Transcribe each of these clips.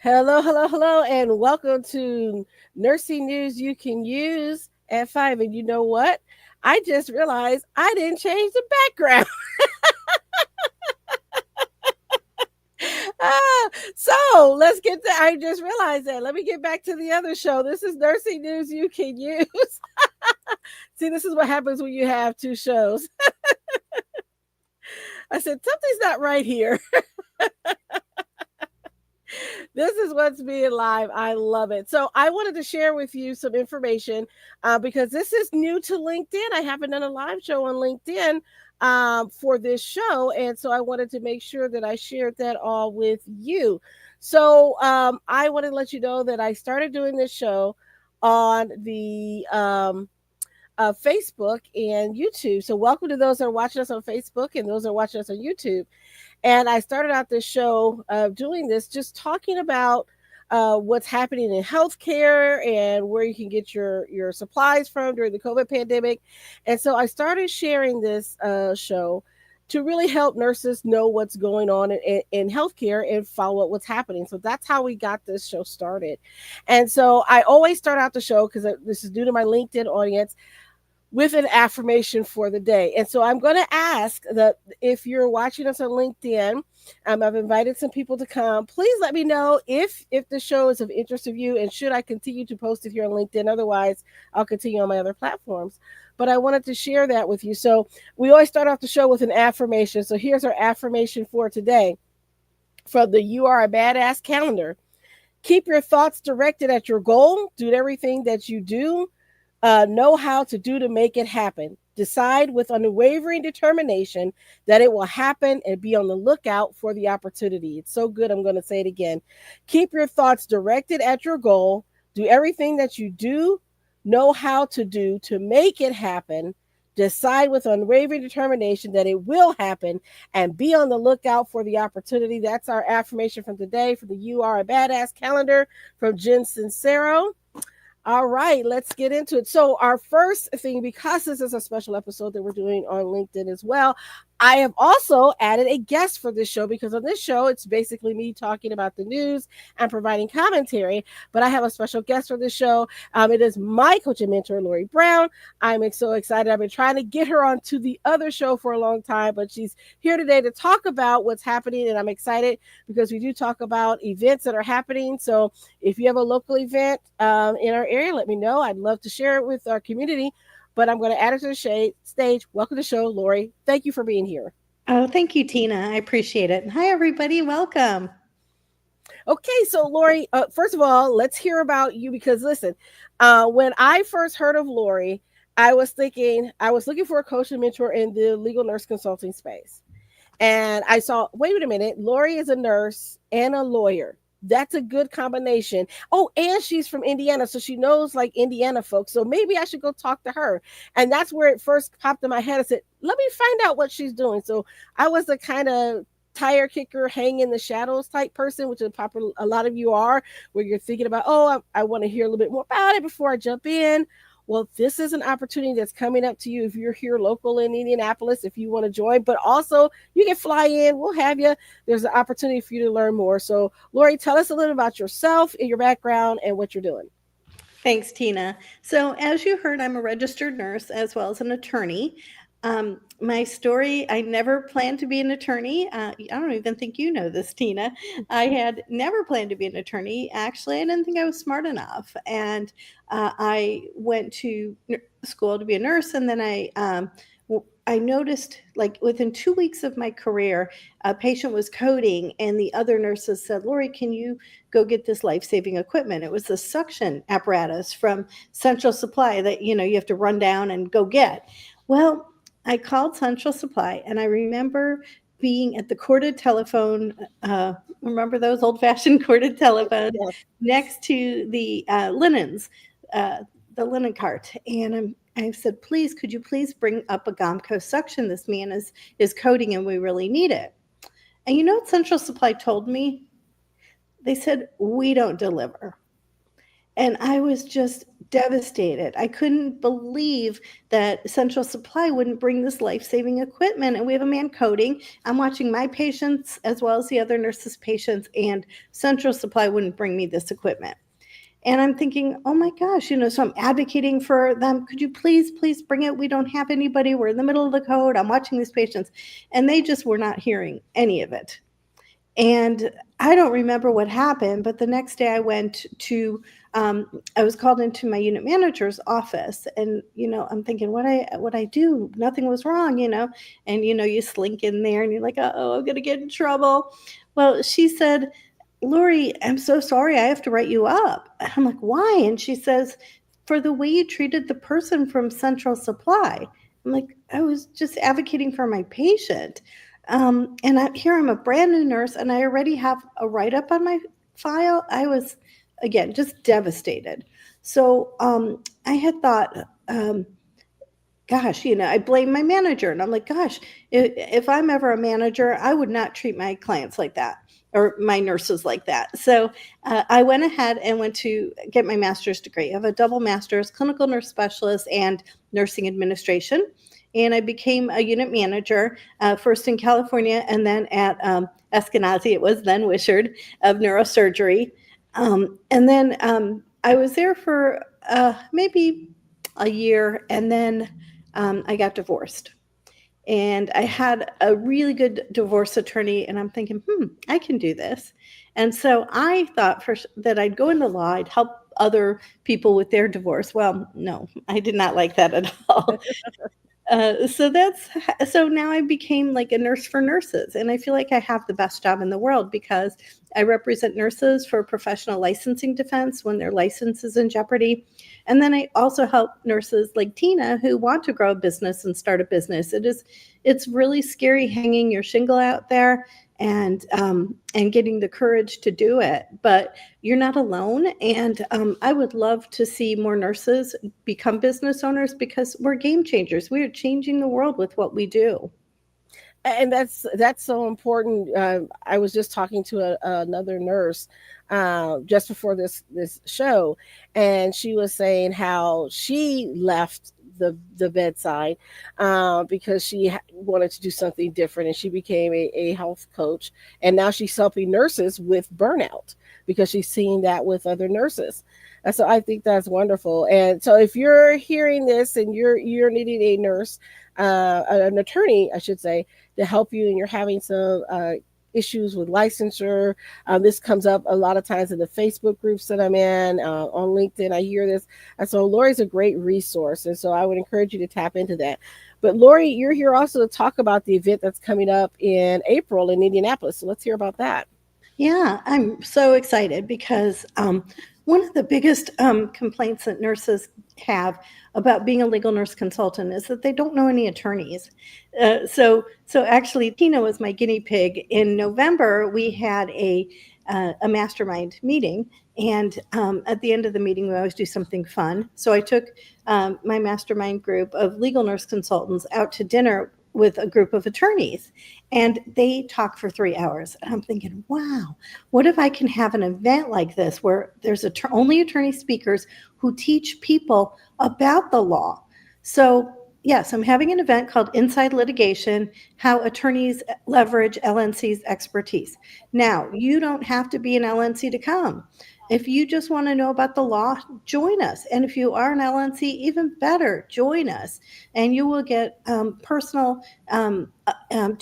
Hello, hello, hello, and welcome to Nursing News You Can Use at 5. And you know what? I just realized I didn't change the background. So let's get to, I just realized that. Let me get back to the other show. This is Nursing News You Can Use. See, this is what happens when you have two shows. I said, something's not right here. This is what's being live. I love it. So I wanted to share with you some information because this is new to LinkedIn. I haven't done a live show on LinkedIn for this show, and so I wanted to make sure that I shared that all with you. So I want to let you know that I started doing this show on the Facebook and YouTube. So welcome to those that are watching us on Facebook and those that are watching us on YouTube. And I started out this show doing this, just talking about what's happening in healthcare and where you can get your supplies from during the COVID pandemic. And so I started sharing this show to really help nurses know what's going on in healthcare and follow up what's happening. So that's how we got this show started. And so I always start out the show because this is due to my LinkedIn audience with an affirmation for the day. And so I'm going to ask that if you're watching us on LinkedIn, I've invited some people to come. Please let me know if the show is of interest of you and should I continue to post it here on LinkedIn. Otherwise, I'll continue on my other platforms. But I wanted to share that with you. So we always start off the show with an affirmation. So here's our affirmation for today from the You Are a Badass calendar. Keep your thoughts directed at your goal. Do everything that you do know how to do to make it happen. Decide with unwavering determination that it will happen and be on the lookout for the opportunity. It's so good. I'm going to say it again. Keep your thoughts directed at your goal. Do everything that you do know how to do to make it happen. Decide with unwavering determination that it will happen and be on the lookout for the opportunity. That's our affirmation from today for the You Are a Badass calendar from Jen Sincero. All right, let's get into it. So, our first thing, because this is a special episode that we're doing on LinkedIn as well, I have also added a guest for this show because on this show, it's basically me talking about the news and providing commentary. But I have a special guest for this show. It is my coach and mentor, Lori Brown. I'm so excited. I've been trying to get her onto the other show for a long time, but she's here today to talk about what's happening. And I'm excited because we do talk about events that are happening. So, if you have a local event in our area, let me know. I'd love to share it with our community. But I'm going to add her to the stage. Welcome to the show, Lori. Thank you for being here. Oh, thank you, Tina. I appreciate it. Hi, everybody. Welcome. Okay, so Lori, first of all, let's hear about you because listen, when I first heard of Lori, I was looking for a coach and mentor in the legal nurse consulting space. And I saw, wait a minute, Lori is a nurse and a lawyer. That's a good combination. Oh, and she's from Indiana, so she knows like Indiana folks. So maybe I should go talk to her. And that's where it first popped in my head. I said, let me find out what she's doing. So I was the kind of tire kicker, hang in the shadows type person, which is popular. A lot of you are, where you're thinking about, oh, I want to hear a little bit more about it before I jump in. Well, this is an opportunity that's coming up to you if you're here local in Indianapolis, if you want to join, but also you can fly in, we'll have you. There's an opportunity for you to learn more. So, Lori, tell us a little about yourself and your background and what you're doing. Thanks, Tina. So, as you heard, I'm a registered nurse as well as an attorney. My story, I never planned to be an attorney. I don't even think you know this, Tina. I had never planned to be an attorney. Actually, I didn't think I was smart enough. And I went to school to be a nurse, and then I noticed, like, within 2 weeks of my career, a patient was coding, and the other nurses said, Lori, can you go get this life-saving equipment? It was the suction apparatus from Central Supply that, you have to run down and go get. Well, I called Central Supply, and I remember being at the corded telephone. Remember those old-fashioned corded telephones Yes. next to the linens, the linen cart. And I said, please, could you please bring up a Gomco suction? This man is coding, and we really need it. And you know what Central Supply told me? They said, we don't deliver. And I was just devastated. I couldn't believe that Central Supply wouldn't bring this life-saving equipment. And we have a man coding. I'm watching my patients as well as the other nurses' patients, and Central Supply wouldn't bring me this equipment. And I'm thinking, oh my gosh, so I'm advocating for them. Could you please bring it? We don't have anybody. We're in the middle of the code. I'm watching these patients. And they just were not hearing any of it. And I don't remember what happened, but the next day I went to, I was called into my unit manager's office, and I'm thinking, what I do? Nothing was wrong, and you slink in there, and you're like, oh, I'm gonna get in trouble. Well, she said, Lori, I'm so sorry, I have to write you up. And I'm like, why? And she says, for the way you treated the person from Central Supply. I'm like, I was just advocating for my patient. And here I'm a brand new nurse, and I already have a write up on my file. I was, again, just devastated. So I had thought, gosh, I blame my manager. And I'm like, gosh, if I'm ever a manager, I would not treat my clients like that or my nurses like that. So I went ahead and went to get my master's degree. I have a double master's, clinical nurse specialist and nursing administration. And I became a unit manager, first in California and then at Eskenazi, it was then Wishard, of neurosurgery. And then I was there for maybe a year, and then I got divorced. And I had a really good divorce attorney, and I'm thinking, I can do this. And so I thought that I'd go into law, I'd help other people with their divorce. Well, no, I did not like that at all. So now I became like a nurse for nurses, and I feel like I have the best job in the world because I represent nurses for professional licensing defense when their license is in jeopardy. And then I also help nurses like Tina who want to grow a business and start a business. It's really scary hanging your shingle out there and getting the courage to do it, but you're not alone. And I would love to see more nurses become business owners because we're game changers. We are changing the world with what we do. And that's so important. I was just talking to another nurse just before this show, and she was saying how she left the bedside because she wanted to do something different, and she became a health coach, and now she's helping nurses with burnout because she's seeing that with other nurses. And so I think that's wonderful. And so if you're hearing this and you're needing a nurse, an attorney, I should say, to help you, and you're having some issues with licensure. This comes up a lot of times in the Facebook groups that I'm in, on LinkedIn. I hear this. And so Lori's a great resource. And so I would encourage you to tap into that. But Lori, you're here also to talk about the event that's coming up in April in Indianapolis. So let's hear about that. Yeah, I'm so excited because one of the biggest complaints that nurses have about being a legal nurse consultant is that they don't know any attorneys. So actually, Tina was my guinea pig. In November, we had a mastermind meeting, and at the end of the meeting, we always do something fun. So I took my mastermind group of legal nurse consultants out to dinner with a group of attorneys, and they talk for 3 hours. And I'm thinking, wow, what if I can have an event like this where there's only attorney speakers who teach people about the law? So yes, I'm having an event called Inside Litigation, How Attorneys Leverage LNC's Expertise. Now, you don't have to be an LNC to come. If you just want to know about the law, join us. And if you are an LNC, even better, join us. And you will get personal, you can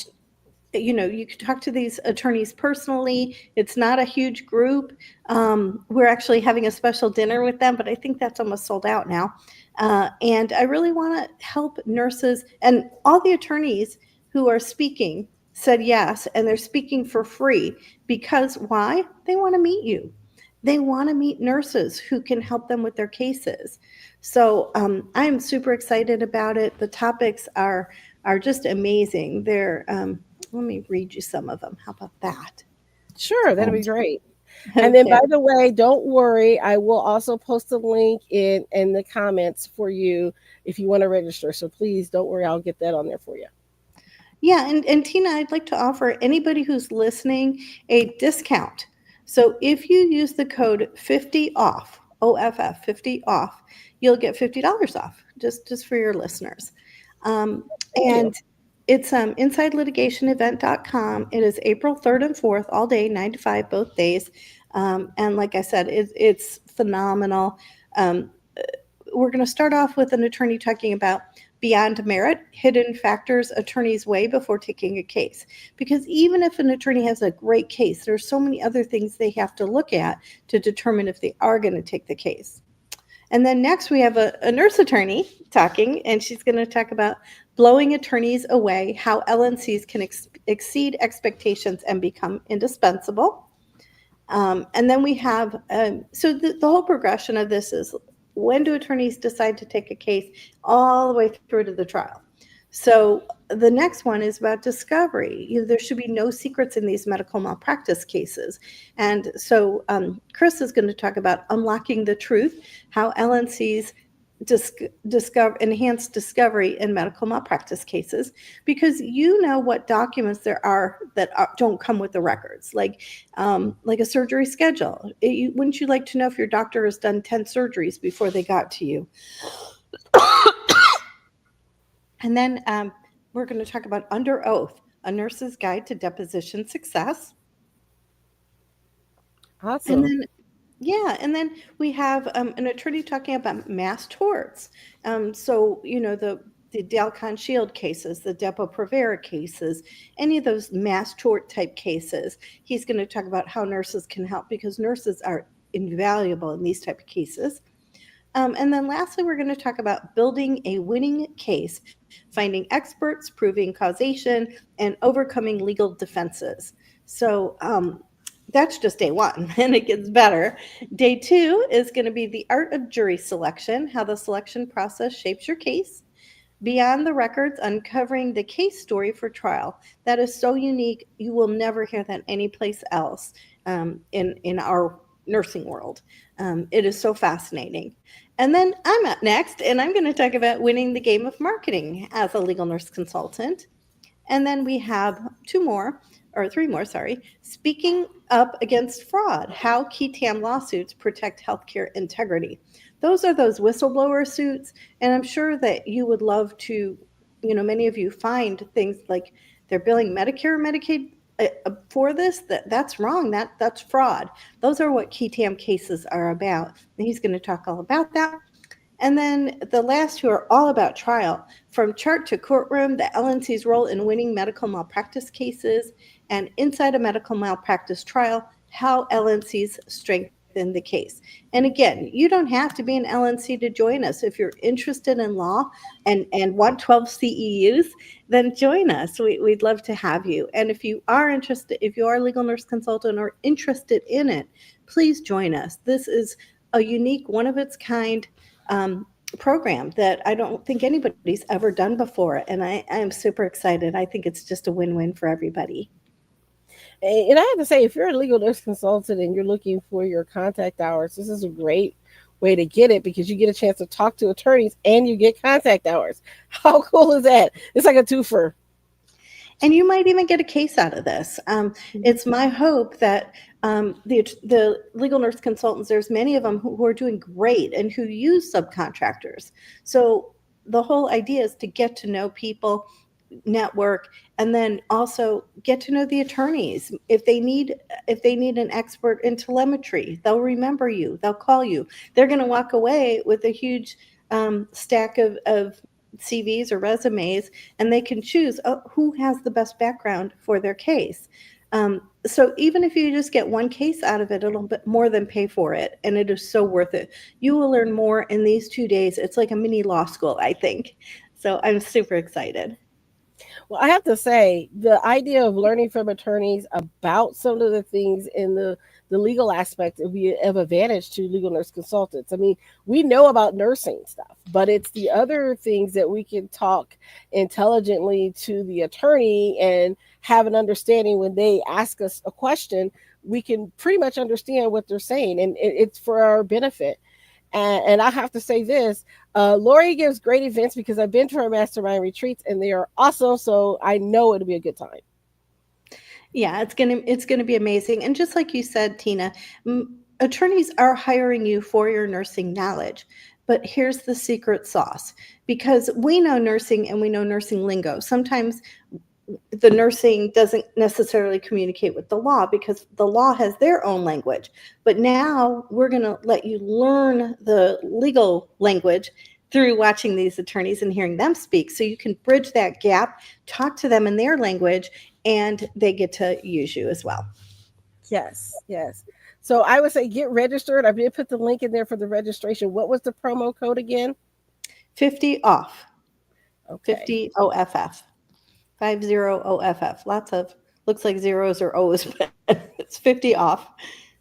talk to these attorneys personally. It's not a huge group. We're actually having a special dinner with them, but I think that's almost sold out now. And I really want to help nurses, and all the attorneys who are speaking said yes, and they're speaking for free because why? They want to meet you. They want to meet nurses who can help them with their cases. So I'm super excited about it. The topics are just amazing. Let me read you some of them. How about that? Sure, that'd be great. And then, by Okay. the way, don't worry. I will also post a link in the comments for you if you want to register. So please don't worry. I'll get that on there for you. Yeah, and Tina, I'd like to offer anybody who's listening a discount. So if you use the code 50 off, OFF, 50 off. You'll get $50 off just for your listeners. Um, Thank and you. it's InsideLitigationEvent.com. It is April 3rd and 4th, all day, 9 to 5, both days. And like I said, it's phenomenal. Um, we're going to start off with an attorney talking about beyond merit, hidden factors attorneys weigh before taking a case. Because even if an attorney has a great case, there's so many other things they have to look at to determine if they are going to take the case. And then next we have a nurse attorney talking, and she's going to talk about blowing attorneys away, how LNCs can exceed expectations and become indispensable. And then we have, so the whole progression of this is, when do attorneys decide to take a case, all the way through to the trial. So the next one is about discovery. There should be no secrets in these medical malpractice cases. And so Chris is going to talk about unlocking the truth, how LNCs discover enhanced discovery in medical malpractice cases, because you know what documents there are that don't come with the records, like a surgery schedule. Wouldn't you like to know if your doctor has done 10 surgeries before they got to you? And then we're going to talk about under oath, a nurse's guide to deposition success. And Awesome. then yeah, and then we have an attorney talking about mass torts. So, the Dalcon Shield cases, the Depo-Provera cases, any of those mass tort type cases. He's going to talk about how nurses can help, because nurses are invaluable in these type of cases. And then lastly, we're going to talk about building a winning case, finding experts, proving causation, and overcoming legal defenses. So that's just day one, and it gets better. Day two is going to be the art of jury selection, how the selection process shapes your case. Beyond the records, uncovering the case story for trial. That is so unique. You will never hear that anyplace else in our nursing world. It is so fascinating. And then I'm up next, and I'm going to talk about winning the game of marketing as a legal nurse consultant. And then we have two more, or three more, sorry. Speaking up against fraud, how key TAM lawsuits protect healthcare integrity. Those are those whistleblower suits. And I'm sure that you would love to, many of you find things like they're billing Medicare or Medicaid for this. That's wrong. That's fraud. Those are what key TAM cases are about. And he's going to talk all about that. And then the last two are all about trial, from chart to courtroom, the LNC's role in winning medical malpractice cases, and inside a medical malpractice trial, how LNCs strengthen the case. And again, you don't have to be an LNC to join us. If you're interested in law and want 12 CEUs, then join us. We'd love to have you. And if you are interested, if you are a legal nurse consultant or interested in it, please join us. This is a unique, one of its kind program that I don't think anybody's ever done before. And I am super excited. I think it's just a win-win for everybody. And I have to say, if you're a legal nurse consultant and you're looking for your contact hours, this is a great way to get it, because you get a chance to talk to attorneys and you get contact hours. How cool is that? It's like a twofer. And you might even get a case out of this. It's my hope that the legal nurse consultants, there's many of them who are doing great and who use subcontractors. So the whole idea is to get to know people, network, and then also get to know the attorneys. If they need an expert in telemetry, they'll remember you, they'll call you. They're going to walk away with a huge stack of CVs or resumes, and they can choose who has the best background for their case. So even if you just get one case out of it, it'll more than pay for it, and it is so worth it. You will learn more in these 2 days. It's like a mini law school, I think. So I'm super excited. Well, I have to say, the idea of learning from attorneys about some of the things in the legal aspect will be of advantage to legal nurse consultants. I mean, we know about nursing stuff, but it's the other things that we can talk intelligently to the attorney and have an understanding when they ask us a question. We can pretty much understand what they're saying, and it's for our benefit. And I have to say this, Lori gives great events, because I've been to her mastermind retreats and they are awesome. So I know it'll be a good time. Yeah, it's gonna be amazing. And just like you said, Tina, attorneys are hiring you for your nursing knowledge. But here's the secret sauce, because we know nursing and we know nursing lingo. Sometimes the nursing doesn't necessarily communicate with the law because the law has their own language. But now we're going to let you learn the legal language through watching these attorneys and hearing them speak, so you can bridge that gap, talk to them in their language, and they get to use you as well. Yes, yes. So I would say get registered. I did put the link in there for the registration. What was the promo code again? 50 off. Okay. 50 OFF. 50 OFF. Lots of, looks like zeros or O's, but it's 50 off.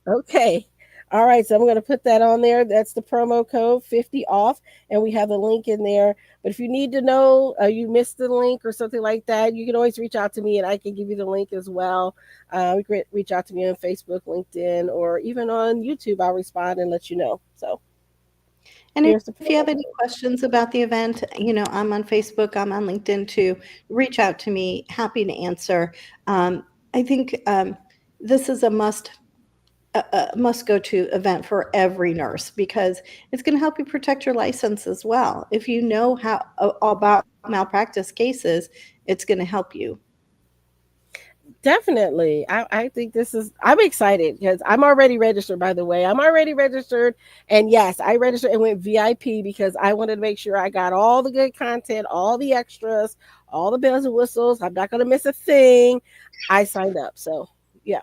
Okay. All right. So I'm going to put that on there. That's the promo code 50 off. And we have the link in there. But if you need to know, you missed the link or something like that, you can always reach out to me and I can give you the link as well. You can reach out to me on Facebook, LinkedIn, or even on YouTube. I'll respond and let you know. So And if here's you the have any promo code. questions about the event, I'm on Facebook, I'm on LinkedIn too. Reach out to me. Happy to answer. I think this is a must go to event for every nurse, because it's going to help you protect your license as well. If you know how about malpractice cases, it's going to help you. Definitely. I think I'm excited because I'm already registered, by the way. I'm already registered. And yes, I registered and went VIP because I wanted to make sure I got all the good content, all the extras, all the bells and whistles. I'm not going to miss a thing. I signed up. So, yeah.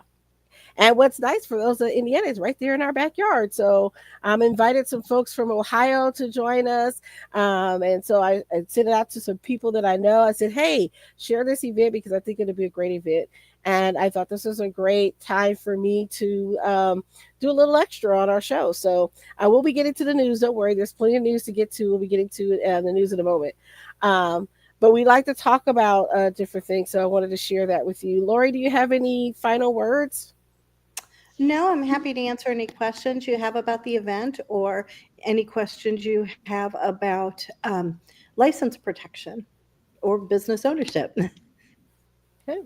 And what's nice for those in Indiana is right there in our backyard. So I'm invited some folks from Ohio to join us. And so I sent it out to some people that I know. I said, hey, share this event because I think it'll be a great event. And I thought this was a great time for me to do a little extra on our show. So I will be getting to the news. Don't worry, there's plenty of news to get to. We'll be getting to the news in a moment. But we like to talk about different things. So I wanted to share that with you. Lori, do you have any final words? No, I'm happy to answer any questions you have about the event, or any questions you have about license protection or business ownership. Okay.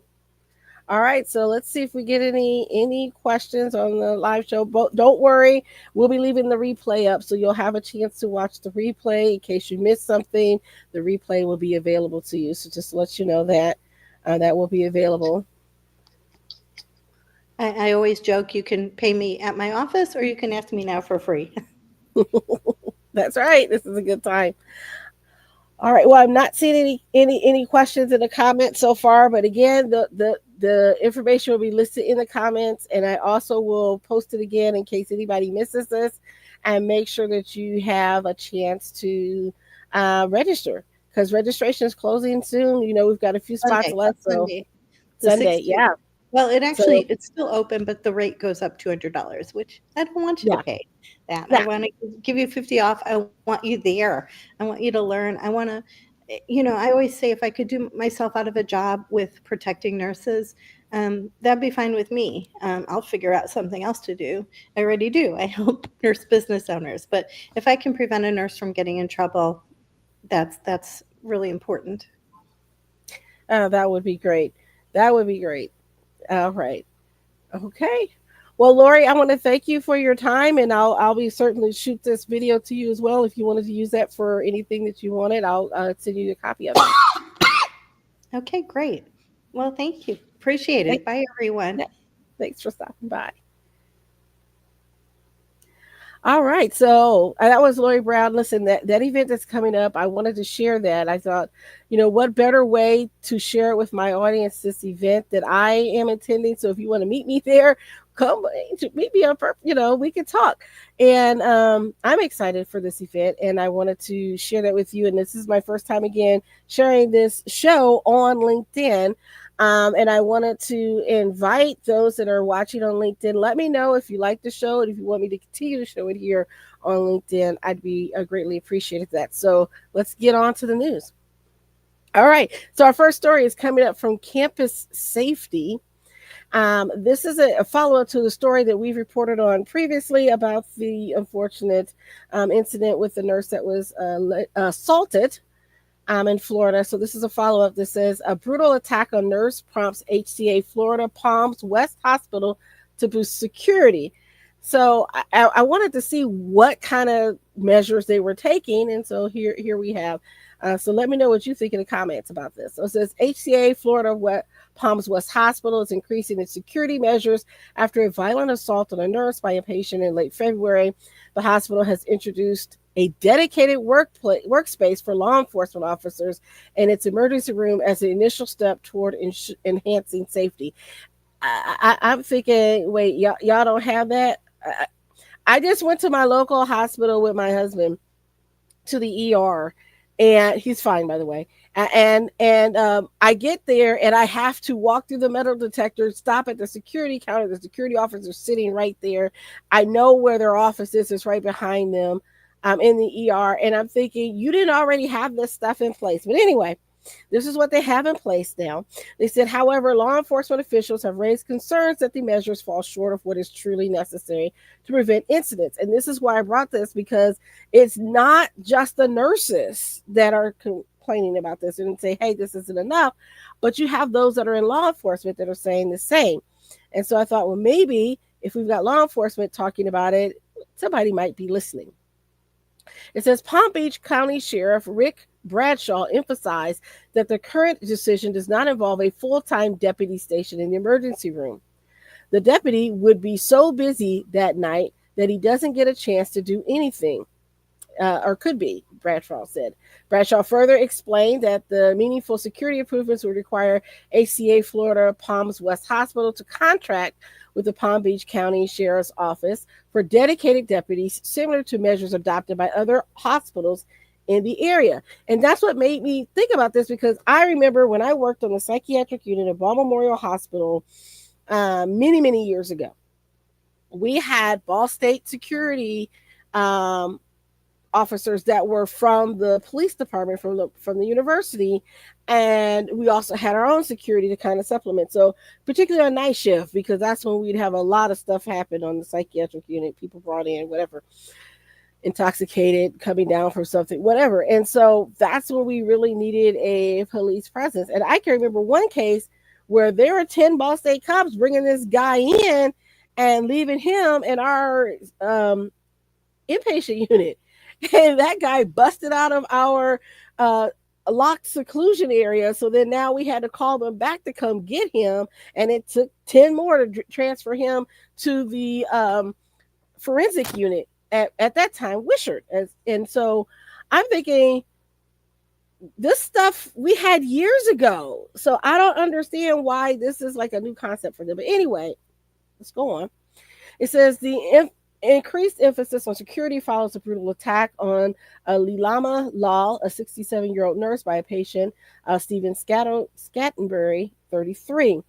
All right, so let's see if we get any questions on the live show. But don't worry, we'll be leaving the replay up, so you'll have a chance to watch the replay in case you missed something. The replay will be available to you. So just to let you know that that will be available. I always joke, you can pay me at my office or you can ask me now for free. That's right. This is a good time. All right. Well, I'm not seeing any questions in the comments so far, but again, the information will be listed in the comments, and I also will post it again in case anybody misses this, and make sure that you have a chance to register because registration is closing soon. We've got a few spots Sunday, left, so Sunday, the Sunday, 16th. yeah. Well, So it's still open, but the rate goes up $200, which I don't want you to yeah, pay that. I yeah, want to give you 50 off. I want you there. I want you to learn. I want to, I always say, if I could do myself out of a job with protecting nurses, that'd be fine with me. I'll figure out something else to do. I already do. I help nurse business owners, but if I can prevent a nurse from getting in trouble, that's really important. that would be great. That would be great. All right. Okay. Well, Lori, I want to thank you for your time, and I'll be certainly shoot this video to you as well. If you wanted to use that for anything that you wanted, I'll send you a copy of it. Okay, great. Well, thank you. Appreciate Thank, it. Bye, everyone. yeah, thanks for stopping by. All right. So that was Lori Brown. Listen, that event that's coming up, I wanted to share that. I thought, what better way to share it with my audience, this event that I am attending. So if you want to meet me there, come meet me on, we can talk. And I'm excited for this event and I wanted to share that with you. And this is my first time again sharing this show on LinkedIn. And I wanted to invite those that are watching on LinkedIn. Let me know if you like the show and if you want me to continue to show it here on LinkedIn. I'd be greatly appreciated that. So let's get on to the news. All right. So our first story is coming up from Campus Safety. This is a follow up to the story that we've reported on previously about the unfortunate incident with the nurse that was assaulted in Florida. So this is a follow up that says a brutal attack on nurse prompts HCA Florida Palms West Hospital to boost security. So I wanted to see what kind of measures they were taking, and so here we have. So let me know what you think in the comments about this. So it says HCA Florida Palms West Hospital is increasing its security measures after a violent assault on a nurse by a patient in late February. The hospital has introduced a dedicated workspace for law enforcement officers in its emergency room as the initial step toward enhancing safety. I'm thinking, wait, y'all don't have that? I just went to my local hospital with my husband to the ER, and he's fine, by the way. And I get there, and I have to walk through the metal detector, stop at the security counter. The security officer's sitting right there. I know where their office is. It's right behind them. I'm in the ER, and I'm thinking, you didn't already have this stuff in place. But anyway, this is what they have in place now. They said, however, law enforcement officials have raised concerns that the measures fall short of what is truly necessary to prevent incidents. And this is why I brought this, because it's not just the nurses that are complaining about this and say, hey, this isn't enough, but you have those that are in law enforcement that are saying the same. And so I thought, well, maybe if we've got law enforcement talking about it, somebody might be listening. It says Palm Beach County Sheriff Rick Bradshaw emphasized that the current decision does not involve a full-time deputy station in the emergency room. The deputy would be so busy that night that he doesn't get a chance to do anything, or could be, Bradshaw said. Bradshaw further explained that the meaningful security improvements would require HCA Florida Palms West Hospital to contract with the Palm Beach County Sheriff's Office for dedicated deputies, similar to measures adopted by other hospitals in the area. And that's what made me think about this, because I remember when I worked on the psychiatric unit at Ball Memorial Hospital many years ago, we had Ball State security officers that were from the police department, from the university, and we also had our own security to kind of supplement. So particularly on night shift, because that's when we'd have a lot of stuff happen on the psychiatric unit, people brought in whatever, intoxicated, coming down from something, whatever. And so that's when we really needed a police presence. And I can remember one case where there were 10 Ball State cops bringing this guy in and leaving him in our inpatient unit. And that guy busted out of our locked seclusion area. So then now we had to call them back to come get him. And it took 10 more to transfer him to the forensic unit at that time, Wishart. And so I'm thinking, this stuff we had years ago. So I don't understand why this is like a new concept for them. But anyway, let's go on. It says the increased emphasis on security follows a brutal attack on Lilama Lal, a 67-year-old nurse, by a patient, Stephen Scattenberry, 33.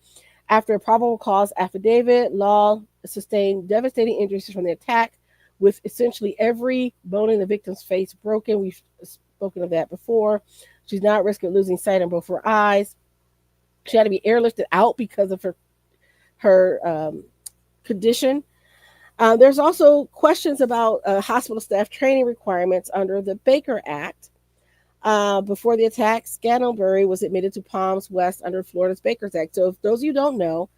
After a probable cause affidavit, Lal sustained devastating injuries from the attack, with essentially every bone in the victim's face broken. We've spoken of that before. She's now at risk of losing sight in both her eyes. She had to be airlifted out because of her condition. There's also questions about hospital staff training requirements under the Baker Act. Before the attack, Scantlebury was admitted to Palms West under Florida's Baker's Act. So if those of you don't know,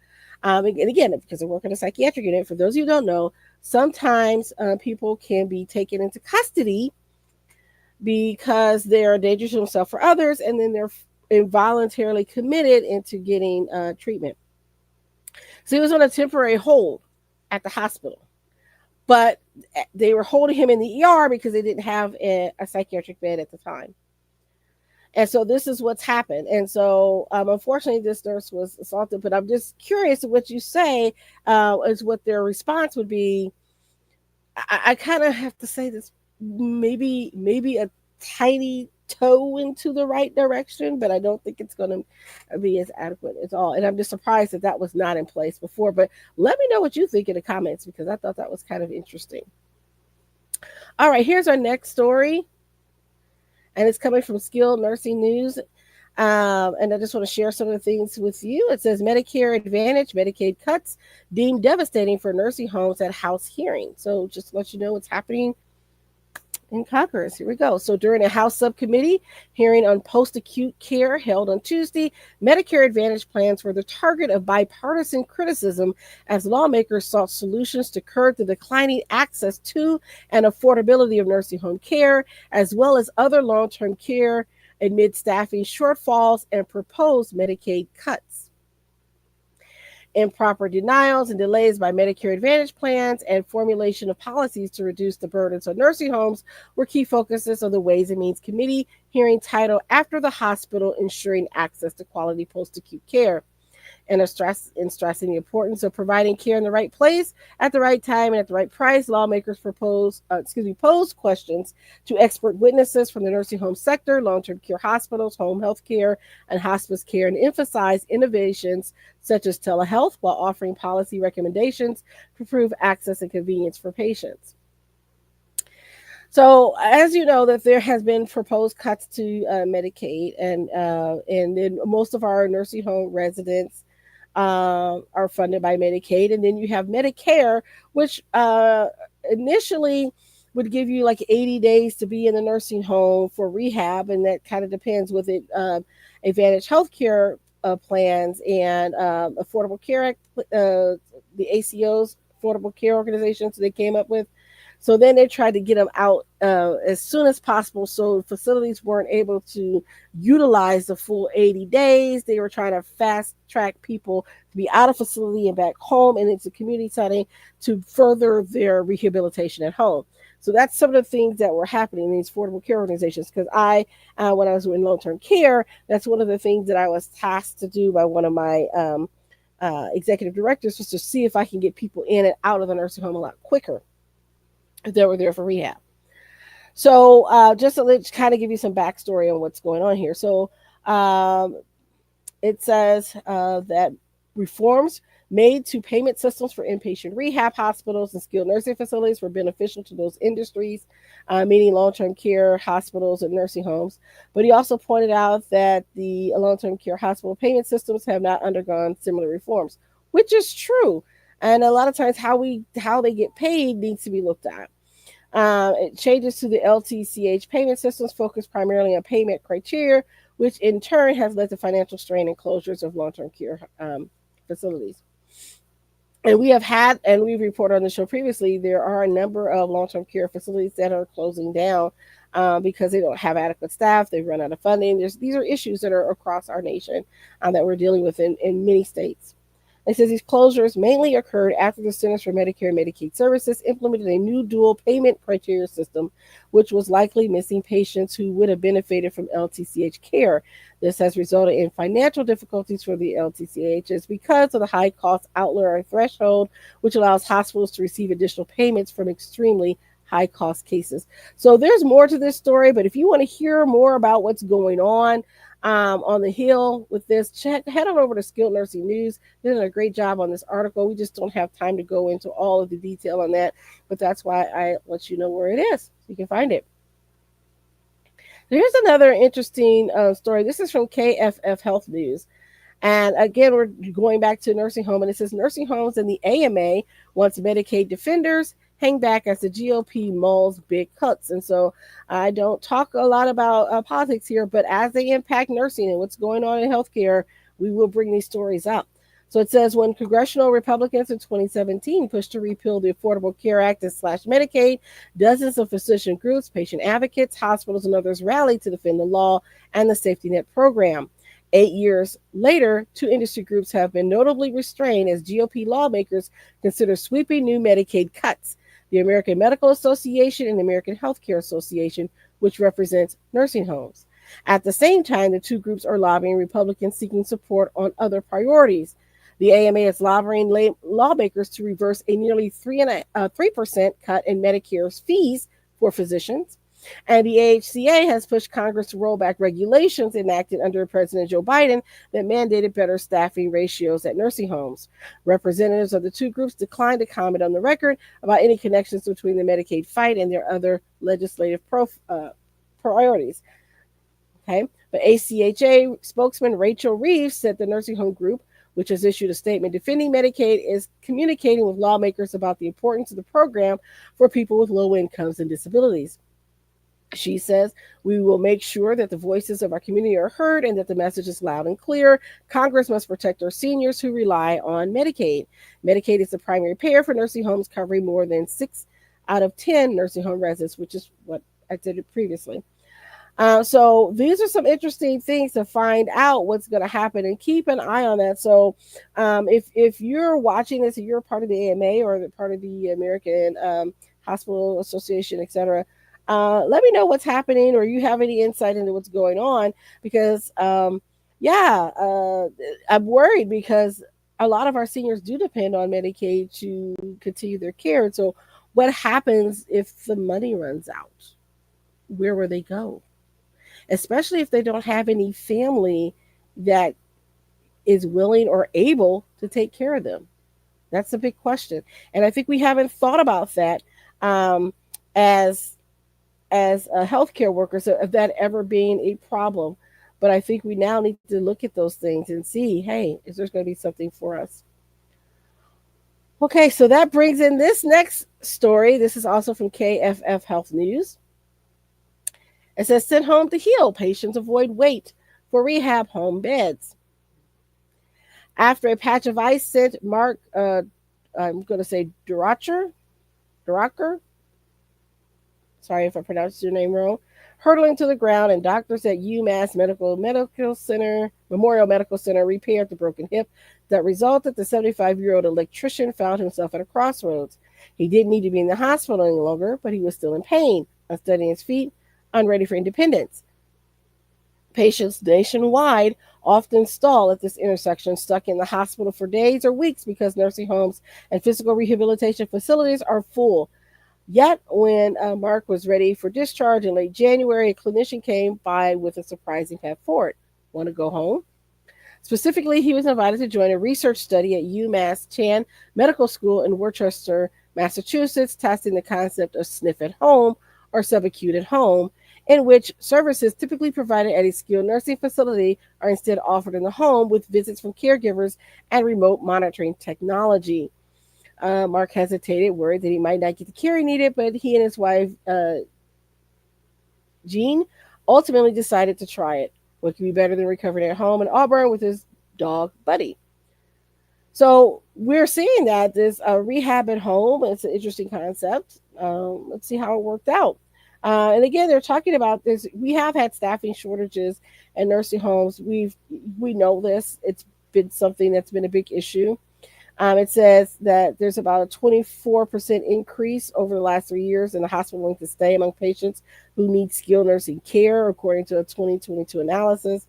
and again, because I work in a psychiatric unit, for those of you who don't know, sometimes people can be taken into custody because they're a danger to themselves or others, and then they're involuntarily committed into getting treatment. So he was on a temporary hold at the hospital, but they were holding him in the ER because they didn't have a psychiatric bed at the time. And so this is what's happened. And so, unfortunately, this nurse was assaulted. But I'm just curious what you say is what their response would be. I kind of have to say this, maybe a tiny toe into the right direction, but I don't think it's going to be as adequate as all. And I'm just surprised that that was not in place before. But let me know what you think in the comments, because I thought that was kind of interesting. All right, here's our next story. And it's coming from Skilled Nursing News. And I just want to share some of the things with you. It says Medicare Advantage, Medicaid cuts deemed devastating for nursing homes at House hearing. So just to let you know what's happening in Congress. Here we go. So during a House subcommittee hearing on post-acute care held on Tuesday, Medicare Advantage plans were the target of bipartisan criticism as lawmakers sought solutions to curb the declining access to and affordability of nursing home care, as well as other long-term care amid staffing shortfalls and proposed Medicaid cuts. Improper denials and delays by Medicare Advantage plans and formulation of policies to reduce the burdens on nursing homes were key focuses of the Ways and Means Committee hearing titled After the Hospital Ensuring Access to Quality Post Acute Care, and stressing the importance of providing care in the right place at the right time and at the right price. Lawmakers posed questions to expert witnesses from the nursing home sector, long-term care hospitals, home health care, and hospice care, and emphasized innovations such as telehealth while offering policy recommendations to improve access and convenience for patients. So, as you know, that there has been proposed cuts to Medicaid, and then most of our nursing home residents are funded by Medicaid, and then you have Medicare, which initially would give you like 80 days to be in the nursing home for rehab, and that kind of depends with it. Advantage Healthcare plans and Affordable Care Act, the ACOs, Affordable Care Organizations, they came up with. So then they tried to get them out as soon as possible, so facilities weren't able to utilize the full 80 days. They were trying to fast track people to be out of facility and back home and into community setting to further their rehabilitation at home. So that's some of the things that were happening in these affordable care organizations. Because when I was in long-term care, that's one of the things that I was tasked to do by one of my executive directors, was to see if I can get people in and out of the nursing home a lot quicker if they were there for rehab. So just to kind of give you some backstory on what's going on here. So um, it says that reforms made to payment systems for inpatient rehab hospitals and skilled nursing facilities were beneficial to those industries, meaning long-term care hospitals and nursing homes. But he also pointed out that the long-term care hospital payment systems have not undergone similar reforms, which is true. And a lot of times, how they get paid needs to be looked at. Changes to the LTCH payment systems focus primarily on payment criteria, which in turn has led to financial strain and closures of long-term care facilities. And we've reported on the show previously, there are a number of long-term care facilities that are closing down because they don't have adequate staff. They've run out of funding. These are issues that are across our nation that we're dealing with in many states. It says these closures mainly occurred after the Centers for Medicare and Medicaid Services implemented a new dual payment criteria system, which was likely missing patients who would have benefited from LTCH care. This has resulted in financial difficulties for the LTCHs because of the high cost outlier threshold, which allows hospitals to receive additional payments from extremely high cost cases. So there's more to this story, but if you want to hear more about what's going on the Hill with this, head on over to Skilled Nursing News. They did a great job on this article. We just don't have time to go into all of the detail on that, but that's why I let you know where it is so you can find it. Here's another interesting story. This is from KFF Health News. And again, we're going back to nursing home, and it says nursing homes and the AMA wants Medicaid defenders hang back as the GOP mulls big cuts. And so I don't talk a lot about politics here, but as they impact nursing and what's going on in healthcare, we will bring these stories up. So it says when congressional Republicans in 2017 pushed to repeal the Affordable Care Act and slash Medicaid, dozens of physician groups, patient advocates, hospitals, and others rallied to defend the law and the safety net program. 8 years later, two industry groups have been notably restrained as GOP lawmakers consider sweeping new Medicaid cuts. The American Medical Association and the American Healthcare Association, which represents nursing homes. At the same time, the two groups are lobbying Republicans seeking support on other priorities. The AMA is lobbying lawmakers to reverse a nearly 3% cut in Medicare's fees for physicians. And the AHCA has pushed Congress to roll back regulations enacted under President Joe Biden that mandated better staffing ratios at nursing homes. Representatives of the two groups declined to comment on the record about any connections between the Medicaid fight and their other legislative priorities. Okay, but ACHA spokesman Rachel Reeves said the nursing home group, which has issued a statement defending Medicaid, is communicating with lawmakers about the importance of the program for people with low incomes and disabilities. She says, we will make sure that the voices of our community are heard and that the message is loud and clear. Congress must protect our seniors who rely on Medicaid. Medicaid is the primary payer for nursing homes, covering more than 6 out of 10 nursing home residents, which is what I said previously. So these are some interesting things to find out what's going to happen and keep an eye on that. So if you're watching this, if you're part of the AMA or part of the American Hospital Association, etc., let me know what's happening or you have any insight into what's going on because yeah, I'm worried because a lot of our seniors do depend on Medicaid to continue their care. And so what happens if the money runs out? Where will they go? Especially if they don't have any family that is willing or able to take care of them. That's a big question, and I think we haven't thought about that um, as healthcare workers of that ever being a problem. But I think we now need to look at those things and see, hey, is there going to be something for us? Okay, so that brings in this next story. This is also from KFF Health News. It says, sent home to heal. Patients avoid wait for rehab home beds. After a patch of ice sent Mark, I'm going to say Duracher, sorry if I pronounced your name wrong, hurtling to the ground, and doctors at UMass Memorial Medical Center repaired the broken hip that resulted. The 75-year-old electrician found himself at a crossroads. He didn't need to be in the hospital any longer, but he was still in pain, unsteady on his feet, unready for independence. Patients nationwide often stall at this intersection, stuck in the hospital for days or weeks because nursing homes and physical rehabilitation facilities are full. Yet, when Mark was ready for discharge in late January, a clinician came by with a surprising path forward. Want to go home? Specifically, he was invited to join a research study at UMass Chan Medical School in Worcester, Massachusetts, testing the concept of SNF at home or subacute at home, in which services typically provided at a skilled nursing facility are instead offered in the home with visits from caregivers and remote monitoring technology. Mark hesitated, worried that he might not get the care he needed, but he and his wife, Jean, ultimately decided to try it. What could be better than recovering at home in Auburn with his dog, Buddy? So we're seeing that this rehab at home, it's an interesting concept. Let's see how it worked out. And again, they're talking about this. We have had staffing shortages in nursing homes. We know this. It's been something that's been a big issue. It says that there's about a 24% increase over the last 3 years in the hospital length of stay among patients who need skilled nursing care, according to a 2022 analysis.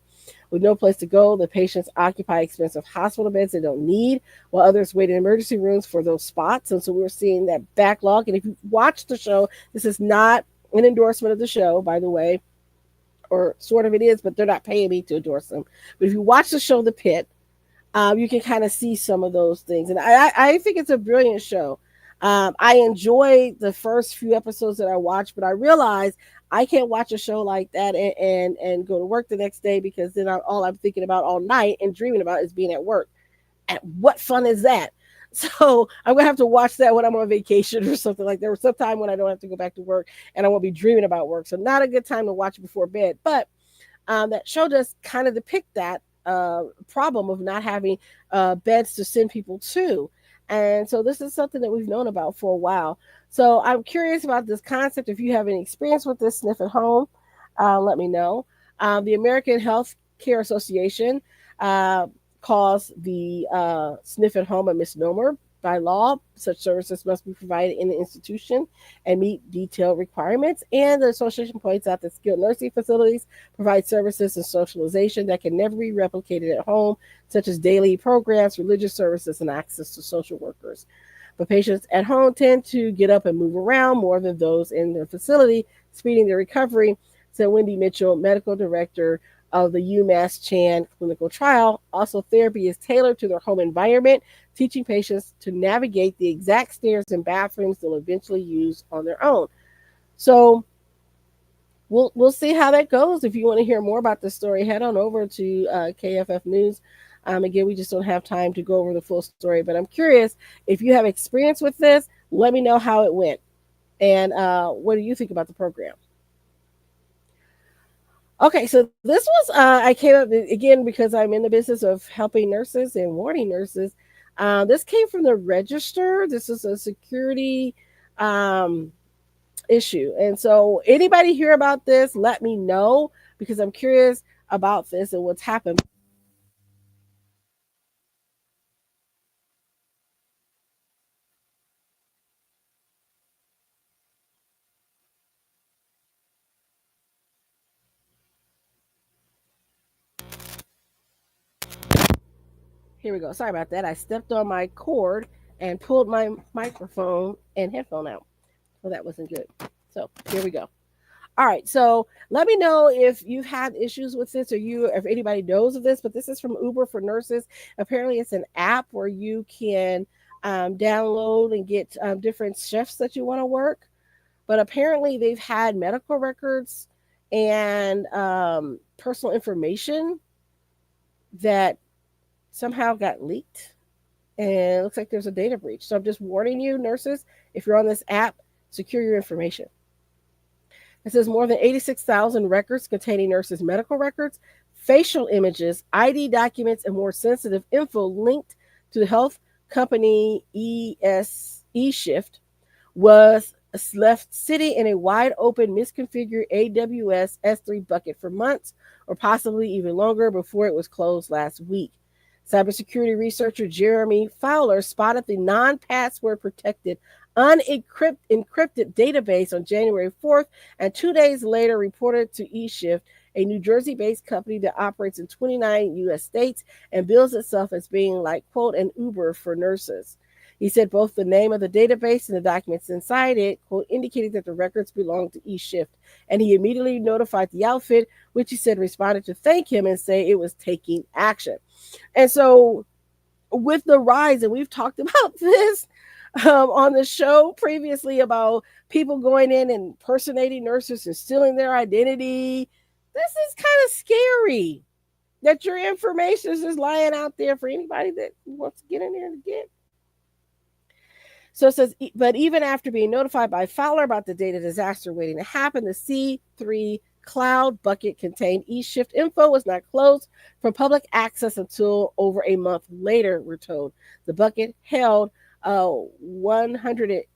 With no place to go, the patients occupy expensive hospital beds they don't need, while others wait in emergency rooms for those spots. And so we're seeing that backlog. And if you watch the show, this is not an endorsement of the show, by the way, or sort of it is, but they're not paying me to endorse them. But if you watch the show, The Pit, you can kind of see some of those things. And I think it's a brilliant show. I enjoy the first few episodes that I watched, but I realized I can't watch a show like that and go to work the next day because then all I'm thinking about all night and dreaming about is being at work. And what fun is that? So I'm gonna have to watch that when I'm on vacation or something like that, or sometime when I don't have to go back to work and I won't be dreaming about work. So not a good time to watch it before bed. But that show does kind of depict that problem of not having beds to send people to. And so this is something that we've known about for a while. So I'm curious about this concept. If you have any experience with this sniff at home, let me know. The American Health Care Association uh, calls the sniff at home a misnomer. By law, such services must be provided in the institution and meet detailed requirements. And the association points out that skilled nursing facilities provide services and socialization that can never be replicated at home, such as daily programs, religious services, and access to social workers. But patients at home tend to get up and move around more than those in the facility, speeding their recovery, said Wendy Mitchell, medical director of the UMass Chan clinical trial. Also, therapy is tailored to their home environment, teaching patients to navigate the exact stairs and bathrooms they'll eventually use on their own. So we'll see how that goes. If you want to hear more about this story, head on over to KFF News. Again, we just don't have time to go over the full story, but I'm curious if you have experience with this. Let me know how it went, and what do you think about the program? Okay, so this was I came up again because I'm in the business of helping nurses and warning nurses. This came from the register. This is a security um, issue, and so anybody hear about this, let me know because I'm curious about this and what's happened. Here we go. Sorry about that. I stepped on my cord and pulled my microphone and headphone out. Well, that wasn't good. So here we go. All right. So let me know if you've had issues with this or if anybody knows of this. But this is from Uber for nurses. Apparently, it's an app where you can download and get different shifts that you want to work. But apparently, they've had medical records and personal information that somehow got leaked. And it looks like there's a data breach. So I'm just warning you, nurses, if you're on this app, secure your information. It says more than 86,000 records containing nurses' medical records, facial images, ID documents, and more sensitive info linked to the health company eShift was left sitting in a wide open, misconfigured AWS S3 bucket for months or possibly even longer before it was closed last week. Cybersecurity researcher Jeremy Fowler spotted the non password protected, unencrypted database on January 4th and 2 days later reported to eShift, a New Jersey based company that operates in 29 U.S. states and bills itself as being like, quote, an Uber for nurses. He said both the name of the database and the documents inside it, quote, indicated that the records belonged to eShift. And he immediately notified the outfit, which he said responded to thank him and say it was taking action. And so, with the rise, and we've talked about this on the show previously about people going in and impersonating nurses and stealing their identity, this is kind of scary that your information is just lying out there for anybody that wants to get in there and get. So it says, but even after being notified by Fowler about the data disaster waiting to happen, the C3 cloud bucket contained eShift info was not closed for public access until over a month later, we're told. The bucket held 108.8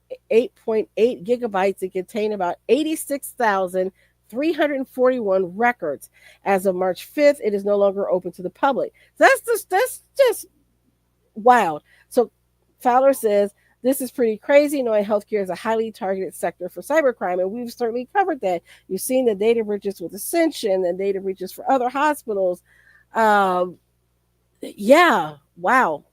gigabytes and contained about 86,341 records. As of March 5th, it is no longer open to the public. So that's just wild. So Fowler says this is pretty crazy, knowing healthcare is a highly targeted sector for cybercrime, and we've certainly covered that. You've seen the data breaches with Ascension and data breaches for other hospitals. Um, yeah, wow.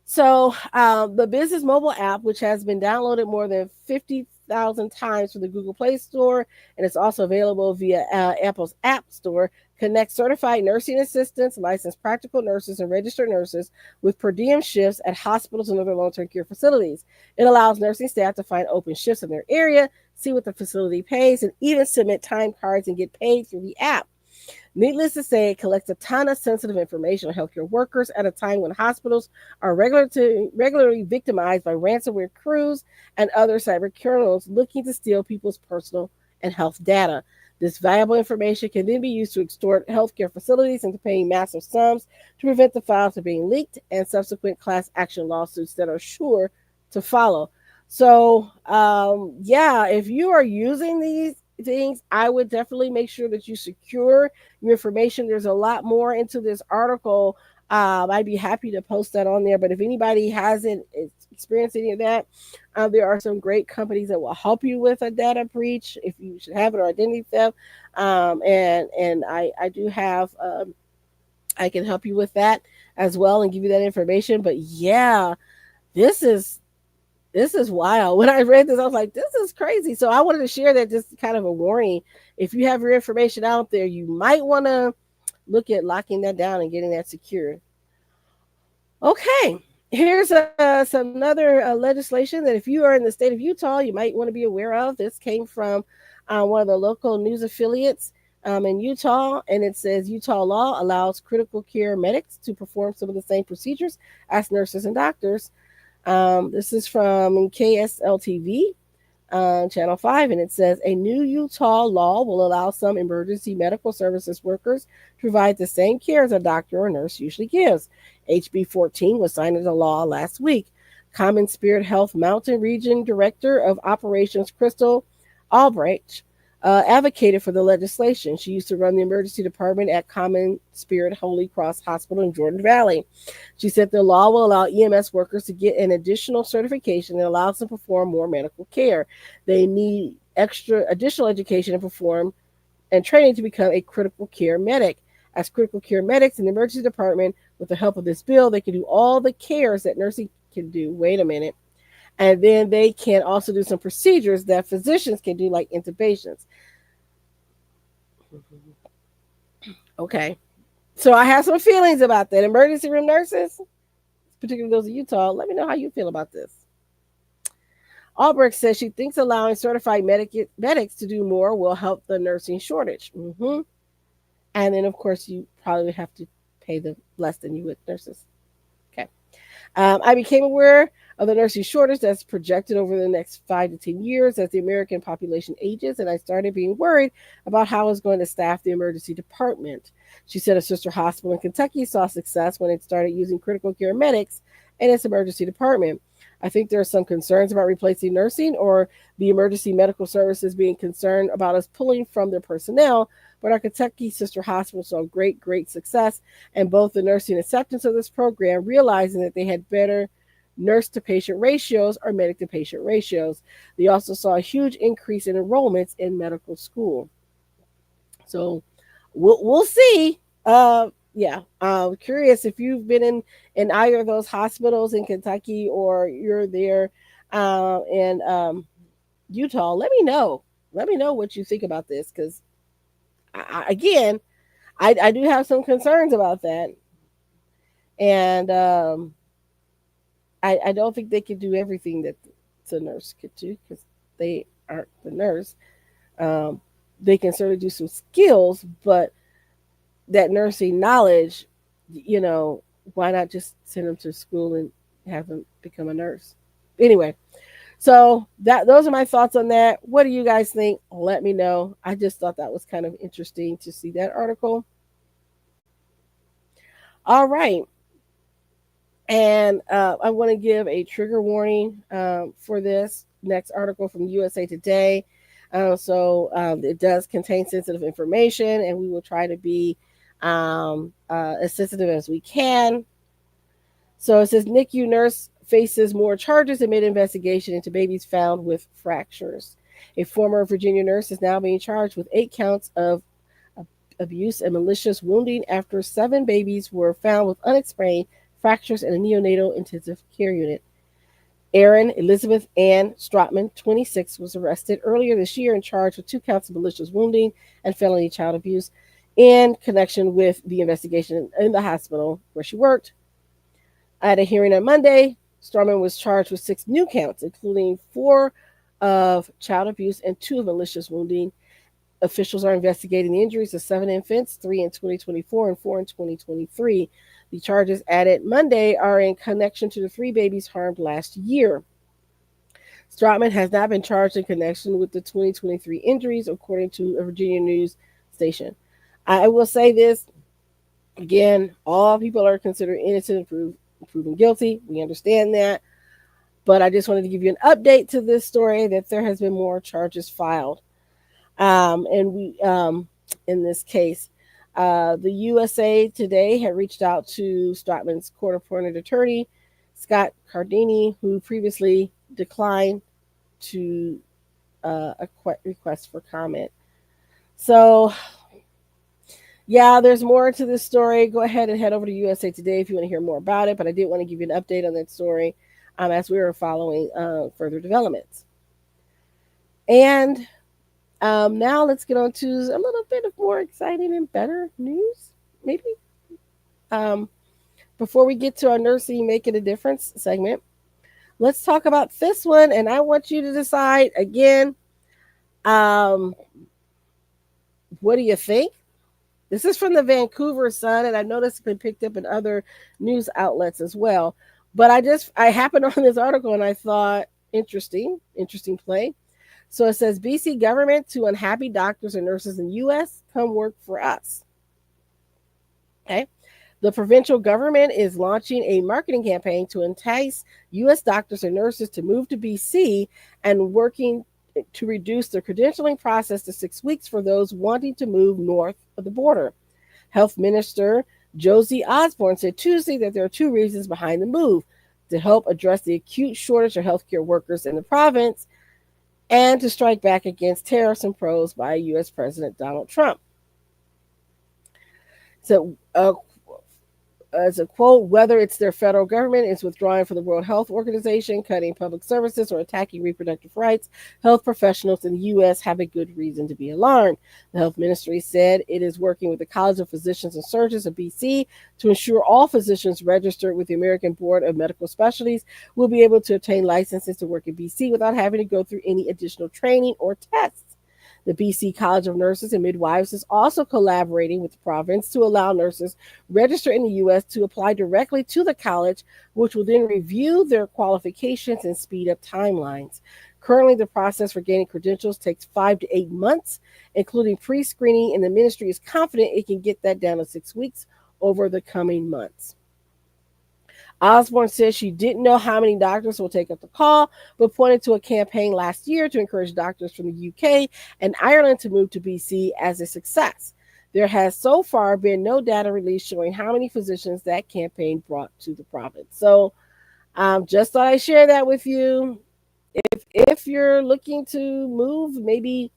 So the business mobile app, which has been downloaded more than 50,000 times from the Google Play Store, and it's also available via Apple's App Store, connects certified nursing assistants, licensed practical nurses, and registered nurses with per diem shifts at hospitals and other long-term care facilities. It allows nursing staff to find open shifts in their area, see what the facility pays, and even submit time cards and get paid through the app. Needless to say, it collects a ton of sensitive information on healthcare workers at a time when hospitals are regularly victimized by ransomware crews and other cyber criminals looking to steal people's personal and health data. This valuable information can then be used to extort healthcare facilities into paying massive sums to prevent the files from being leaked and subsequent class action lawsuits that are sure to follow. So, yeah, if you are using these things, I would definitely make sure that you secure your information. There's a lot more into this article. I'd be happy to post that on there. But if anybody hasn't experienced any of that, there are some great companies that will help you with a data breach if you should have it or identity theft. And I do have I can help you with that as well and give you that information. But yeah, this is this is wild. When I read this, I was like, this is crazy. So I wanted to share that, just kind of a warning. If you have your information out there, you might want to look at locking that down and getting that secured. Okay. Here's some other legislation that if you are in the state of Utah, you might want to be aware of. This came from one of the local news affiliates in Utah, and it says Utah law allows critical care medics to perform some of the same procedures as nurses and doctors. This is from KSLTV. Channel 5, and it says a new Utah law will allow some emergency medical services workers to provide the same care as a doctor or nurse usually gives. HB 14 was signed into law last week. Common Spirit Health Mountain Region Director of Operations Crystal Albrecht advocated for the legislation. She used to run the emergency department at Common Spirit Holy Cross Hospital in Jordan Valley. She said the law will allow EMS workers to get an additional certification that allows them to perform more medical care. They need additional education and perform and training to become a critical care medic. As critical care medics in the emergency department, with the help of this bill, they can do all the cares that nursing can do. Wait a minute. And then they can also do some procedures that physicians can do, like intubations. Okay. So I have some feelings about that. Emergency room nurses, particularly those in Utah, let me know how you feel about this. Albrecht says she thinks allowing certified medics to do more will help the nursing shortage. And then, of course, you probably have to pay them less than you would nurses. Okay. I became aware of the nursing shortage that's projected over the next 5 to 10 years as the American population ages, and I started being worried about how I was going to staff the emergency department. She said a sister hospital in Kentucky saw success when it started using critical care medics in its emergency department. I think there are some concerns about replacing nursing or the emergency medical services being concerned about us pulling from their personnel, but our Kentucky sister hospital saw great success, and both the nursing acceptance of this program, realizing that they had better nurse to patient ratios or medic to patient ratios. They also saw a huge increase in enrollments in medical school. So we'll see. Yeah, curious if you've been in either of those hospitals in Kentucky or you're there in Utah. Let me know. Let me know what you think about this, because again, I do have some concerns about that, and I don't think they could do everything that the nurse could do because they aren't the nurse. Um, they can certainly do some skills, but that nursing knowledge, you know, why not just send them to school and have them become a nurse? Anyway, so those are my thoughts on that. What do you guys think? Let me know. I just thought that was kind of interesting to see that article. All right. And I want to give a trigger warning for this next article from USA Today. It does contain sensitive information, and we will try to be as sensitive as we can. So it says NICU nurse faces more charges amid investigation into babies found with fractures. A former Virginia nurse is now being charged with 8 counts of abuse and malicious wounding after 7 babies were found with unexplained fractures in a neonatal intensive care unit. Erin Elizabeth Ann Strotman, 26, was arrested earlier this year and charged with 2 counts of malicious wounding and felony child abuse in connection with the investigation in the hospital where she worked. At a hearing on Monday, Strotman was charged with 6 new counts, including 4 of child abuse and 2 of malicious wounding. Officials are investigating the injuries of 7 infants, 3 in 2024 and 4 in 2023. The charges added Monday are in connection to the 3 babies harmed last year. Strotman has not been charged in connection with the 2023 injuries, according to a Virginia news station. I will say this again: all people are considered innocent and proven guilty. We understand that, but I just wanted to give you an update to this story that there has been more charges filed. And we, in this case, the USA Today had reached out to Strotman's court-appointed attorney, Scott Cardini, who previously declined to a request for comment. So, yeah, there's more to this story. Go ahead and head over to USA Today if you want to hear more about it. But I did want to give you an update on that story as we were following further developments. And now let's get on to a little bit of more exciting and better news, maybe. Before we get to our nursing making a difference segment, let's talk about this one. And I want you to decide again, what do you think? This is from the Vancouver Sun, and I noticed it's been picked up in other news outlets as well. But I happened on this article and I thought, interesting play. So it says BC government to unhappy doctors and nurses in the US, come work for us. Okay. The provincial government is launching a marketing campaign to entice US doctors and nurses to move to BC and working to reduce the credentialing process to 6 weeks for those wanting to move north of the border. Health Minister Josie Osborne said Tuesday that there are two reasons behind the move: to help address the acute shortage of healthcare workers in the province and to strike back against tariffs imposed by U.S. President Donald Trump. So, as a quote, whether it's their federal government is withdrawing from the World Health Organization, cutting public services, or attacking reproductive rights, health professionals in the U.S. have a good reason to be alarmed. The health ministry said it is working with the College of Physicians and Surgeons of BC to ensure all physicians registered with the American Board of Medical Specialties will be able to obtain licenses to work in BC without having to go through any additional training or tests. The BC College of Nurses and Midwives is also collaborating with the province to allow nurses registered in the U.S. to apply directly to the college, which will then review their qualifications and speed up timelines. Currently, the process for gaining credentials takes 5 to 8 months, including pre-screening, and the ministry is confident it can get that down to 6 weeks over the coming months. Osborne says she didn't know how many doctors will take up the call, but pointed to a campaign last year to encourage doctors from the UK and Ireland to move to BC as a success. There has so far been no data released showing how many physicians that campaign brought to the province. So just thought I'd share that with you. If you're looking to move, maybe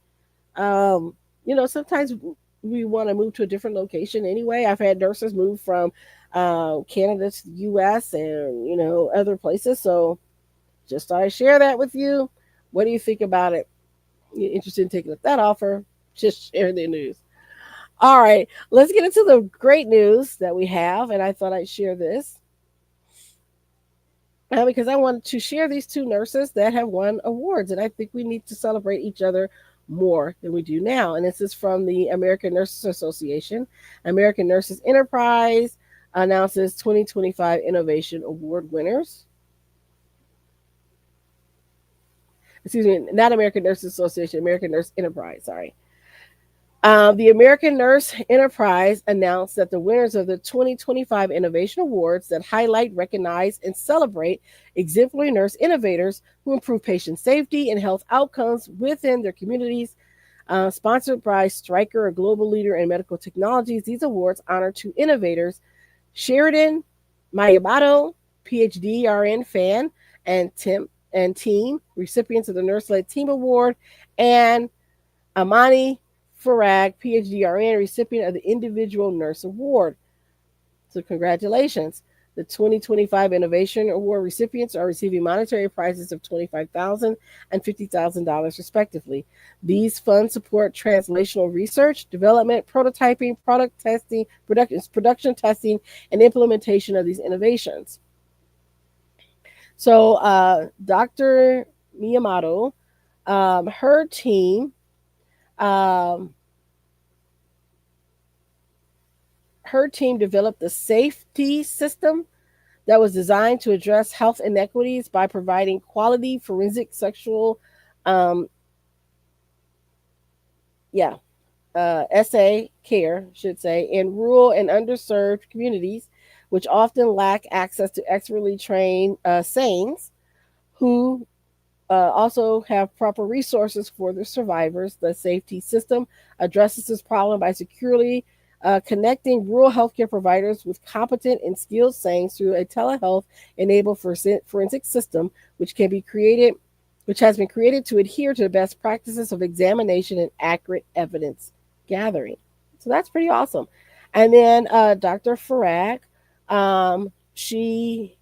sometimes we want to move to a different location anyway. I've had nurses move from Canada to the U.S. and other places. So just thought I'd share that with you. What do you think about it? You're interested in taking up that offer? Just share the news. All right, let's get into the great news that we have, and I thought I'd share this because I wanted to share these two nurses that have won awards, and I think we need to celebrate each other more than we do now. And this is from the American Nurses Association. American Nurses Enterprise announces 2025 Innovation Award winners. Excuse me, not American Nurses Association, American Nurse Enterprise, sorry. The American Nurse Enterprise announced that the winners of the 2025 Innovation Awards that highlight, recognize, and celebrate exemplary nurse innovators who improve patient safety and health outcomes within their communities. Sponsored by Stryker, a global leader in medical technologies, these awards honor two innovators: Sheridan Mayamato, PhD RN fan, and team, recipients of the Nurse-Led Team Award, and Amani Farag, PhD RN, recipient of the Individual Nurse Award. So congratulations. The 2025 Innovation Award recipients are receiving monetary prizes of $25,000 and $50,000 respectively. These funds support translational research, development, prototyping, product testing, production testing, and implementation of these innovations. So Dr. Miyamoto, her team developed the safety system that was designed to address health inequities by providing quality forensic sexual SA care, should say, in rural and underserved communities, which often lack access to expertly trained SANEs who also have proper resources for the survivors. The safety system addresses this problem by securely connecting rural healthcare providers with competent and skilled SANEs through a telehealth enabled forensic system, which has been created to adhere to the best practices of examination and accurate evidence gathering. So that's pretty awesome. And then Dr. Farag, she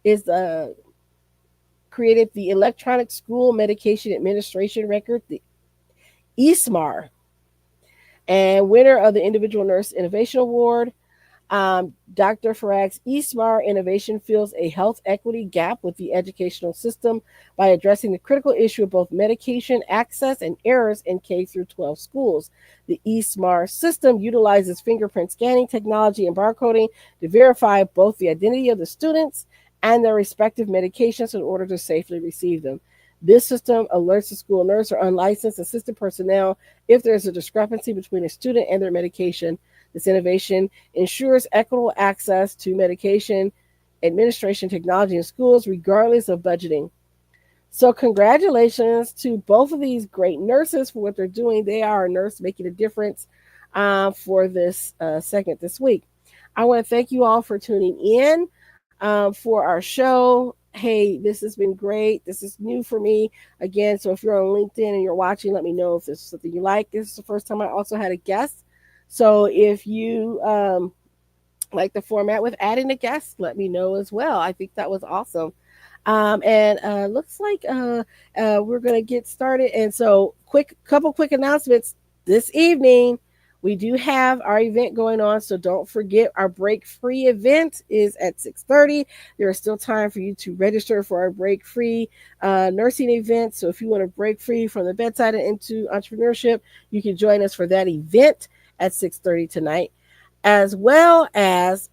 is created the Electronic School Medication Administration Record, the ESMAR, and winner of the Individual Nurse Innovation Award. Dr. Farag's ESMAR innovation fills a health equity gap with the educational system by addressing the critical issue of both medication access and errors in K through 12 schools. The ESMAR system utilizes fingerprint scanning technology and barcoding to verify both the identity of the students and their respective medications in order to safely receive them. This system alerts the school nurse or unlicensed assistant personnel if there's a discrepancy between a student and their medication. This innovation ensures equitable access to medication administration technology in schools, regardless of budgeting. So, congratulations to both of these great nurses for what they're doing. They are a nurse making a difference for this segment this week. I want to thank you all for tuning in for our show. Hey, this has been great. This is new for me again. So, if you're on LinkedIn and you're watching, let me know if this is something you like. This is the first time I also had a guest. So, if you like the format with adding a guest, let me know as well. I think that was awesome. And looks like we're gonna get started. And so, quick announcements this evening. We do have our event going on, so don't forget our break free event is at 6:30. There is still time for you to register for our break free nursing event. So if you want to break free from the bedside and into entrepreneurship, you can join us for that event at 6:30 tonight, as well as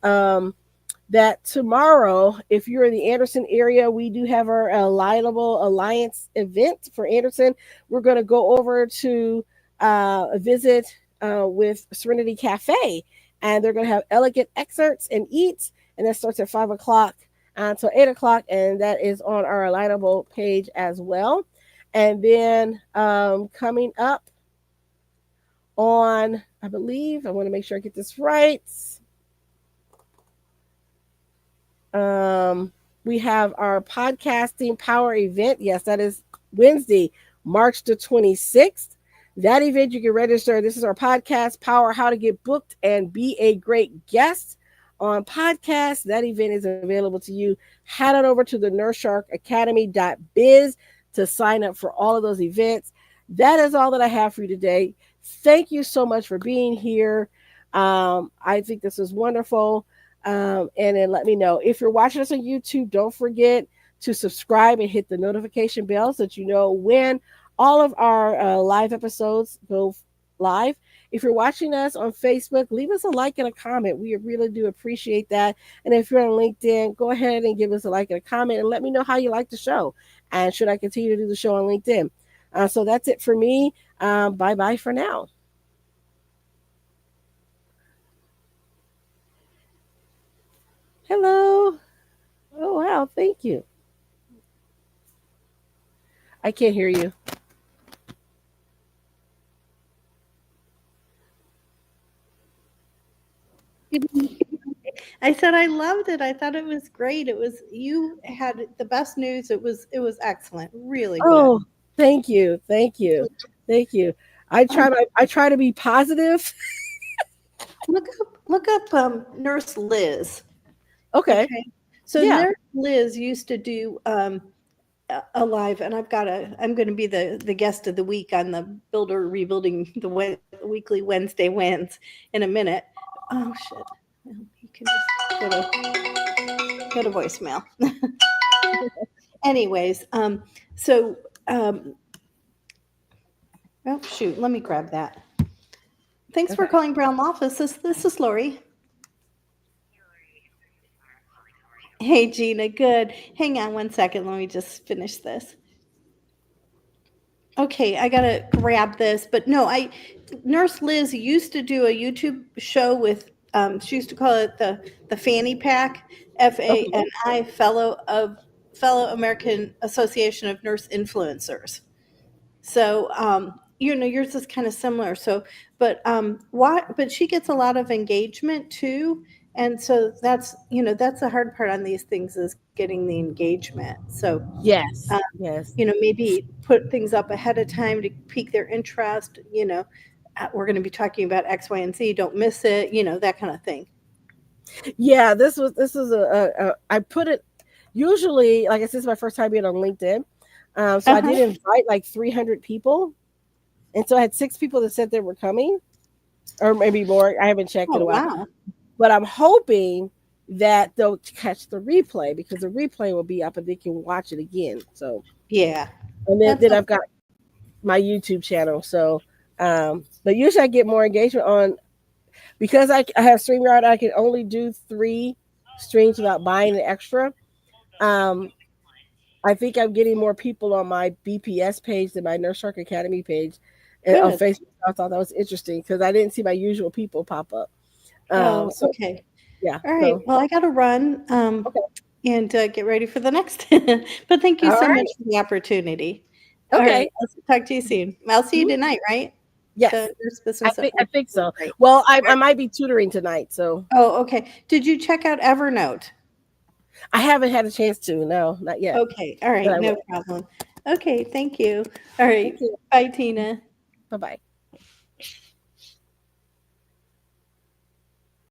that tomorrow, if you're in the Anderson area, we do have our Alignable Alliance event for Anderson. We're going to go over to a visit with Serenity Cafe, and they're going to have elegant excerpts and eats, and that starts at 5 o'clock until 8 o'clock, and that is on our Alignable page as well. And then coming up on, I believe, I want to make sure I get this right. We have our podcasting power event. Yes, that is Wednesday, March the 26th. That event you can register. This is our podcast power, how to get booked and be a great guest on podcast. That event is available to you. Head on over to the NurseSharkAcademy.biz to sign up for all of those events. That is all that I have for you today. Thank you so much for being here. I think this is wonderful. And then let me know. If you're watching us on YouTube, don't forget to subscribe and hit the notification bell so that you know when all of our live episodes go live. If you're watching us on Facebook, leave us a like and a comment. We really do appreciate that. And if you're on LinkedIn, go ahead and give us a like and a comment and let me know how you like the show. And should I continue to do the show on LinkedIn? So that's it for me. Bye bye for now. Hello. Oh, wow. Thank you. I can't hear you. I said I loved it. I thought it was great. It was you had the best news. It was excellent. Really good. Oh, thank you. Thank you. Thank you. I try to be positive. Look up Nurse Liz. Okay. Okay. So Yeah. Nurse Liz used to do a live, and I'm going to be the guest of the week on the Builder Rebuilding the weekly Wednesday wins in a minute. Oh shit! Well, you can just go to voicemail. Anyways, so oh shoot, let me grab that. Thanks for Okay. calling Brown Office. This is Lori. Hey Gina, good. Hang on one second. Let me just finish this. Okay, I gotta grab this, but no, I Nurse Liz used to do a YouTube show with she used to call it the Fanny Pack, Okay. FANI, Fellow American Association of Nurse Influencers. So yours is kind of similar. So, but she gets a lot of engagement too, and so that's the hard part on these things is getting the engagement. So Yes. Yes. maybe put things up ahead of time to pique their interest. We're going to be talking about X, Y, and Z. Don't miss it. That kind of thing. Yeah. This was I put it usually, like I said, it's my first time being on LinkedIn. So I Uh-huh. did invite like 300 people, and so I had 6 people that said they were coming, or maybe more. I haven't checked in Oh a while, wow. but I'm hoping that they'll catch the replay because the replay will be up and they can watch it again. So, Yeah. and then, That's then a I've got my YouTube channel. So, but usually I get more engagement on because I have StreamYard. I can only do 3 streams without buying an extra. Um, I think I'm getting more people on my BPS page than my Nurse Shark Academy page, and on Good. Facebook. I thought that was interesting because I didn't see my usual people pop up. Oh, So okay. yeah, All right. so Well, I got to run okay, and get ready for the next. But thank you all so much right, for the opportunity. All right. okay. I'll talk to you soon. I'll see you Mhm. tonight, right? Yes, The nurse business at I work. think so. Right. Well, I might be tutoring tonight, so Oh, okay. Did you check out Evernote? I haven't had a chance to. No, not yet, Okay. All but right. I No will. problem. Okay. Thank you. All Thank right. you. Bye, Tina. Bye bye.